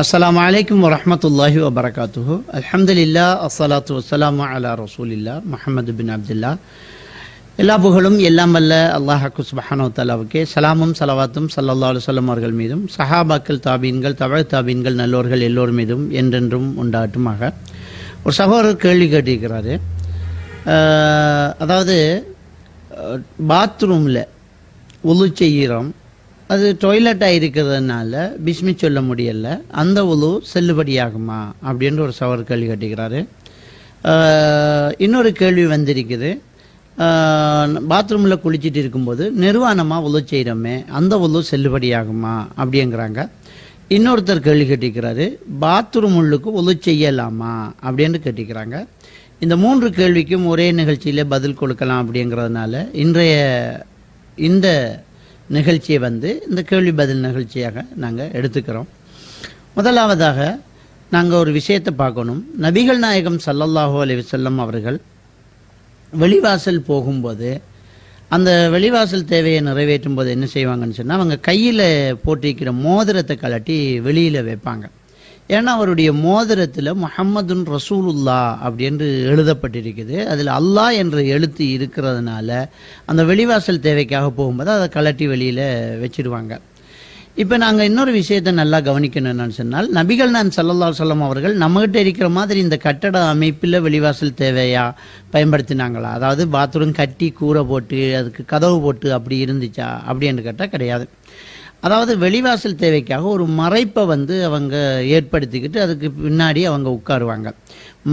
அஸ்ஸலாமு அலைக்கும் வரஹ்மத்துல்லாஹி வபரகாத்துஹு. அல்ஹம்துலில்லாஹ், அஸ்ஸலாத்து வஸ்ஸலாமு அலா ரசூலில்லாஹ் முஹம்மது பின் அப்துல்லா. எல்லா புகழும் எல்லாம் வல்ல அல்லாஹ் சுப்ஹானஹு வ தஆலாவுக்கே சலாமும் சலவாத்தும் ஸல்லல்லாஹு அலைஹி வஸல்லம் அவர்கள் மீதும் சஹாபாக்கள், தாபீன்கள், தாபீன்கள் நல்லோர்கள் எல்லோர் மீதும் என்றென்றும் உண்டாகட்டுமாக. ஒரு சகோதரர் கேள்வி கேட்டிருக்கிறாரு. அதாவது பாத்ரூமில் உளு செய்கிறோம், அது டாய்லெட்டாக இருக்கிறதுனால பிஸ்மி சொல்ல முடியலை, அந்த உளு செல்லுபடியாகுமா அப்படின்ற ஒரு சகோதரர் கேள்வி கேட்டிருக்கிறாரு. இன்னொரு கேள்வி வந்திருக்குது. பாத்ரூமில் குளிச்சுட்டு இருக்கும்போது நிர்வாணமாக உளு செய்கிறோமே, அந்த உளு செல்லுபடியாகுமா அப்படிங்கிறாங்க. இன்னொருத்தர் கேள்வி கேட்டிருக்கிறாரு, பாத்ரூம் உள்ளுக்கு உளு செய்யலாமா அப்படின்னு கேட்டிருக்கிறாங்க. இந்த மூன்று கேள்விக்கும் ஒரே நிகழ்ச்சியில் பதில் கொடுக்கலாம் அப்படிங்கிறதுனால இந்த நிகழ்ச்சியை இந்த கேள்வி பதில் நிகழ்ச்சியாக நாங்கள் எடுத்துக்கிறோம். முதலாவதாக நாங்கள் ஒரு விஷயத்தை பார்க்கணும். நபிகள் நாயகம் ஸல்லல்லாஹு அலைஹி வஸல்லம் அவர்கள் வெளிவாசல் போகும்போது அந்த வெளிவாசல் தேவையை நிறைவேற்றும் போது என்ன செய்வாங்கன்னு சொன்னால், அவங்க கையில் போட்டிருக்கிற மோதிரத்தை கலட்டி வெளியில் வைப்பாங்க. ஏன்னா அவருடைய மோதிரத்தில் முஹம்மதுன் ரசூலுல்லா அப்படின்னு எழுதப்பட்டிருக்குது. அதில் அல்லாஹ் என்ற எழுத்து இருக்கிறதுனால அந்த வெளிவாசல் தேவைக்காக போகும்போது அதை கலட்டி வெளியில் வச்சிடுவாங்க. இப்போ நாங்கள் இன்னொரு விஷயத்தை நல்லா கவனிக்கணும். என்னன்னு சொன்னால், நபிகள் நாயகம் ஸல்லல்லாஹு அலைஹி வஸல்லம் அவர்கள் நம்மகிட்ட இருக்கிற மாதிரி இந்த கட்டட அமைப்பில் வெளிவாசல் தேவையா பயன்படுத்தினாங்களா? அதாவது பாத்ரூம் கட்டி கூரை போட்டு அதுக்கு கதவு போட்டு அப்படி இருந்துச்சா அப்படின்னு கேட்டால் கிடையாது. அதாவது வெளிவாசல் தேவைக்காக ஒரு மறைப்பை அவங்க ஏற்படுத்திக்கிட்டு அதுக்கு பின்னாடி அவங்க உட்காருவாங்க,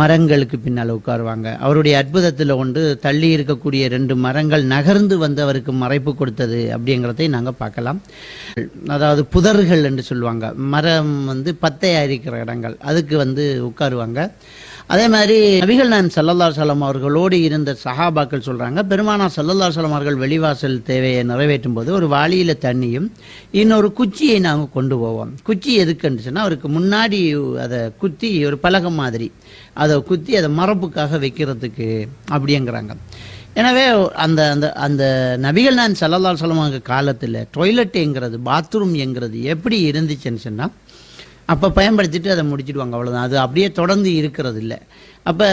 மரங்களுக்கு பின்னால் உட்காருவாங்க. அவருடைய அற்புதத்தில் கொண்டு தள்ளி இருக்கக்கூடிய 2 மரங்கள் நகர்ந்து அவருக்கு மறைப்பு கொடுத்தது அப்படிங்கிறதை நாங்கள் பார்க்கலாம். அதாவது புதர்கள் என்று சொல்லுவாங்க, மரம் பத்தையாக இருக்கிற இடங்கள், அதுக்கு உட்காருவாங்க. அதே மாதிரி நபிகள் நாயகம் ஸல்லல்லாஹு அலைஹி வஸல்லம் அவர்களோடு இருந்த சஹாபாக்கள் சொல்கிறாங்க, பெருமானார் ஸல்லல்லாஹு அலைஹி வஸல்லம் அவர்கள் வெளிவாசல் தேவையை நிறைவேற்றும் போது ஒரு வாளியில் தண்ணியும் இன்னொரு குச்சியை நாங்கள் கொண்டு போவோம். குச்சி எதுக்குன்னு சொன்னால், அவருக்கு முன்னாடி அதை குத்தி ஒரு பலகம் மாதிரி அதை குத்தி அதை மரப்புக்காக வைக்கிறதுக்கு அப்படிங்கிறாங்க. எனவே அந்த அந்த அந்த நபிகள் நாயகம் ஸல்லல்லாஹு அலைஹி வஸல்லம் காலத்தில் டாய்லெட்டுங்கிறது, பாத்ரூம் என்கிறது எப்படி இருந்துச்சுன்னு சொன்னால், அப்போ பயன்படுத்திட்டு அதை முடிச்சிடுவாங்க, அவ்வளோதான். அது அப்படியே தொடர்ந்து இருக்கிறது இல்லை. அப்போ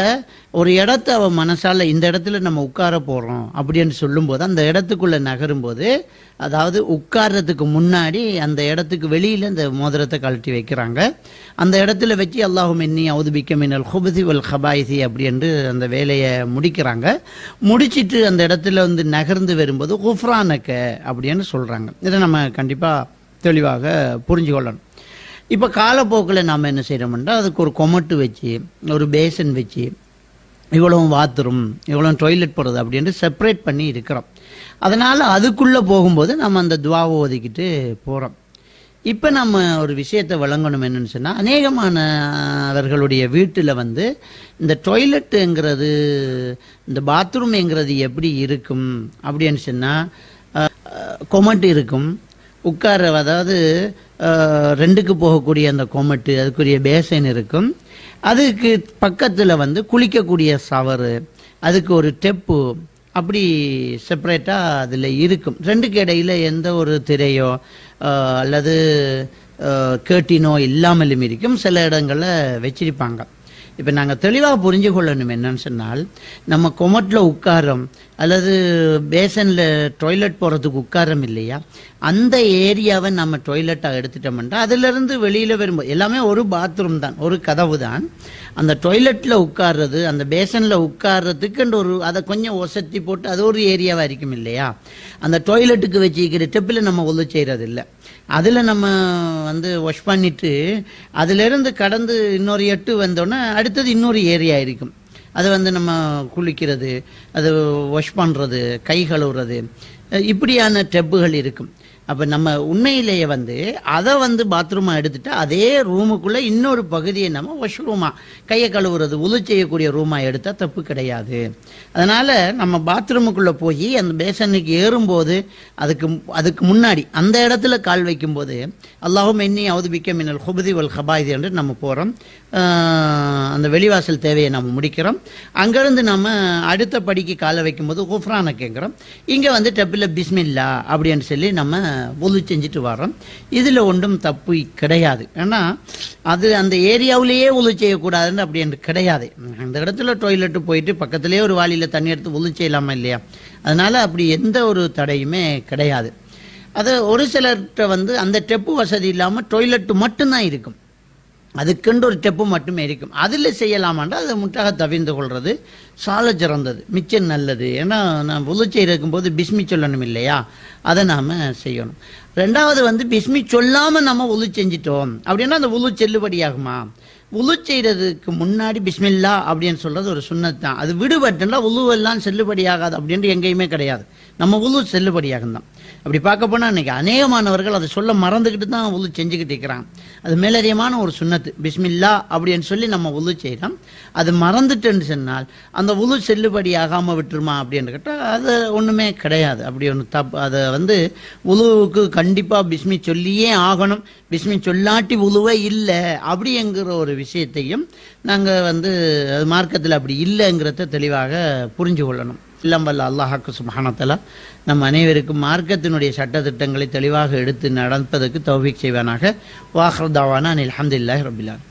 ஒரு இடத்த அவன் மனசால இந்த இடத்துல நம்ம உட்கார போகிறோம் அப்படின்னு சொல்லும்போது அந்த இடத்துக்குள்ளே நகரும்போது, அதாவது உட்கார்றதுக்கு முன்னாடி அந்த இடத்துக்கு வெளியில் இந்த மோதிரத்தை கழட்டி வைக்கிறாங்க. அந்த இடத்துல வச்சு அல்லாஹும்ம இன்னி அஊது பிக்க மினல் ஹுபுஸி வல் ஹபாயிஸி அப்படின்னு அந்த வேலையை முடிக்கிறாங்க. முடிச்சிட்டு அந்த இடத்துல நகர்ந்து வரும்போது குஃப்ரானக்க அப்படின்னு சொல்கிறாங்க. இதை நம்ம கண்டிப்பாக தெளிவாக புரிஞ்சு கொள்ளணும். இப்போ காலப்போக்கில் நாம் என்ன செய்கிறோம்னா, அதுக்கு ஒரு கொமட்டு வச்சு ஒரு பேசன் வச்சு இவ்வளோ பாத்ரூம் இவ்வளோ டாய்லெட் போகிறது அப்படின்ட்டு செப்பரேட் பண்ணி இருக்கிறோம். அதனால் அதுக்குள்ளே போகும்போது நம்ம அந்த துவாவை ஒதுக்கிட்டு போகிறோம். இப்போ நம்ம ஒரு விஷயத்தை வழங்கணும். என்னன்னு சொன்னால், அநேகமானவர்களுடைய வீட்டில் இந்த டாய்லெட்டுங்கிறது, இந்த பாத்ரூம்ங்கிறது எப்படி இருக்கும் அப்படின்னு சொன்னால், கொமட்டு இருக்கும், உட்கார, அதாவது 2க்கு போகக்கூடிய அந்த கொமட்டு, அதுக்குரிய பேசன் இருக்கும், அதுக்கு பக்கத்தில் குளிக்கக்கூடிய சவரு, அதுக்கு ஒரு டெப்பு, அப்படி செப்பரேட்டாக அதில் இருக்கும். 2க்கு இடையில் எந்த ஒரு திரையோ அல்லது கேட்டினோ இல்லாமலும் இருக்கும். சில இடங்களில் வச்சிருப்பாங்க. இப்போ நாங்கள் தெளிவாக புரிஞ்சு கொள்ளணும். என்னன்னு சொன்னால், நம்ம கொமட்டில் உட்காரம் அல்லது பேசனில் டாய்லெட் போகிறதுக்கு உட்காரம் இல்லையா, அந்த ஏரியாவை நம்ம டாய்லெட்டாக எடுத்துட்டோம்னா அதிலிருந்து வெளியில் வரும்போது எல்லாமே ஒரு பாத்ரூம் தான், ஒரு கதவு தான். அந்த டாய்லெட்டில் உட்கார்றது, அந்த பேசனில் உட்கார்றதுக்குன்ற ஒரு அதை கொஞ்சம் ஒசத்தி போட்டு அது ஒரு ஏரியாவாக இருக்கும் இல்லையா. அந்த டாய்லெட்டுக்கு வச்சுக்கிற ஸ்டெப்பில் நம்ம உள்ள செய்கிறது இல்லை. அதில் நம்ம வாஷ் பண்ணிட்டு அதிலிருந்து கடந்து இன்னொரு எட்டு வந்தோன்னே அடுத்தது இன்னொரு ஏரியா இருக்கும். அது நம்ம குளிக்கிறது, அது வாஷ் பண்ணுறது, கை கழுவுறது, இப்படியான டெப்புகள் இருக்கும். அப்போ நம்ம உண்மையிலேயே அதை பாத்ரூமாக எடுத்துட்டா அதே ரூமுக்குள்ளே இன்னொரு பகுதியை நம்ம வாஷ் ரூமாக, கையை கழுவுறது, உது செய்யக்கூடிய ரூமாக எடுத்தால் தப்பு கிடையாது. அதனால் நம்ம பாத்ரூமுக்குள்ளே போய் அந்த பேசனுக்கு ஏறும்போது அதுக்கு முன்னாடி அந்த இடத்துல கால் வைக்கும்போது அல்லாஹும்ம இன்னி அஊது பிக்க மினல் ஹுபுஸி வல் ஹபாயிஸி என்று நம்ம போகிறோம். அந்த வெளிவாசல் தேவையை நம்ம முடிக்கிறோம். அங்கேருந்து நம்ம அடுத்த படிக்கு காலை வைக்கும்போது குஃப்ரானை கேட்குறோம். இங்கே டெப்பில் பிஸ்மில்லா அப்படின்னு சொல்லி நம்ம ஒலு செஞ்சுட்டு வரோம். இதில் ஒன்றும் தப்பு கிடையாது. ஏன்னா அது அந்த ஏரியாவிலேயே ஒலு செய்யக்கூடாதுன்னு அப்படி என்று கிடையாது. அந்த இடத்துல டாய்லெட்டு போயிட்டு பக்கத்துலேயே ஒரு வாளியில் தண்ணி எடுத்து ஒலு செய்யலாமா இல்லையா? அதனால அப்படி எந்த ஒரு தடையுமே கிடையாது. அது ஒரு சிலர்கிட்ட அந்த டெப்பு வசதி இல்லாமல் டாய்லெட்டு மட்டும்தான் இருக்கும், அதுக்கென்று ஒரு ஸ்டெப்பு மட்டுமே இருக்கும். அதில் செய்யலாமாண்டா அதை முற்றாக தவிர்ந்து கொள்வது சால சிறந்தது, மிச்சம் நல்லது. ஏன்னா நான் உழு செய்யறதுக்கும் போது பிஸ்மி சொல்லணும் இல்லையா, அதை நாம் செய்யணும். ரெண்டாவது பிஸ்மி சொல்லாமல் நம்ம உழு செஞ்சிட்டோம் அப்படின்னா அந்த உழு செல்லுபடியாகுமா? உழு செய்கிறதுக்கு முன்னாடி பிஸ்மில்லா அப்படின்னு சொல்கிறது ஒரு சுன்னத் தான். அது விடுபட்டுன்னா உழுவெல்லாம் செல்லுபடியாகாது அப்படின்ட்டு எங்கேயுமே கிடையாது. நம்ம உழு செல்லுபடியாகும் தான். அப்படி பார்க்க போனால் இன்றைக்கி அநேகமானவர்கள் அதை சொல்ல மறந்துக்கிட்டு தான் உழு செஞ்சுக்கிட்டு இருக்கிறாங்க. அது மேலதிகமான ஒரு சுன்னத்து, பிஸ்மில்லா அப்படின்னு சொல்லி நம்ம உழு செய்கிறோம். அது மறந்துட்டுன்னு சொன்னால் அந்த உழு செல்லுபடியாகாமல் விட்டுருமா அப்படின்னு கேட்டால் அது ஒன்றுமே கிடையாது. அப்படி ஒன்று அதை உழுவுக்கு கண்டிப்பாக பிஸ்மி சொல்லியே ஆகணும், பிஸ்மி சொல்லாட்டி உழுவே இல்லை அப்படிங்கிற ஒரு விஷயத்தையும் நாங்கள் மார்க்கத்தில் அப்படி இல்லைங்கிறத தெளிவாக புரிஞ்சு கொள்ளணும். இல்லம் வல்ல அல்லாஹ்வுக்கு சுப்ஹானஹு வ தஆலா நம் அனைவருக்கும் மார்க்கத்தினுடைய சட்டத்திட்டங்களை தெளிவாக எடுத்து நடப்பதற்கு தௌஃபீக் செய்வானாக. வாஹிர் தஅவானா அல்ஹம்துலில்லாஹி ரப்பில் ஆலமீன்.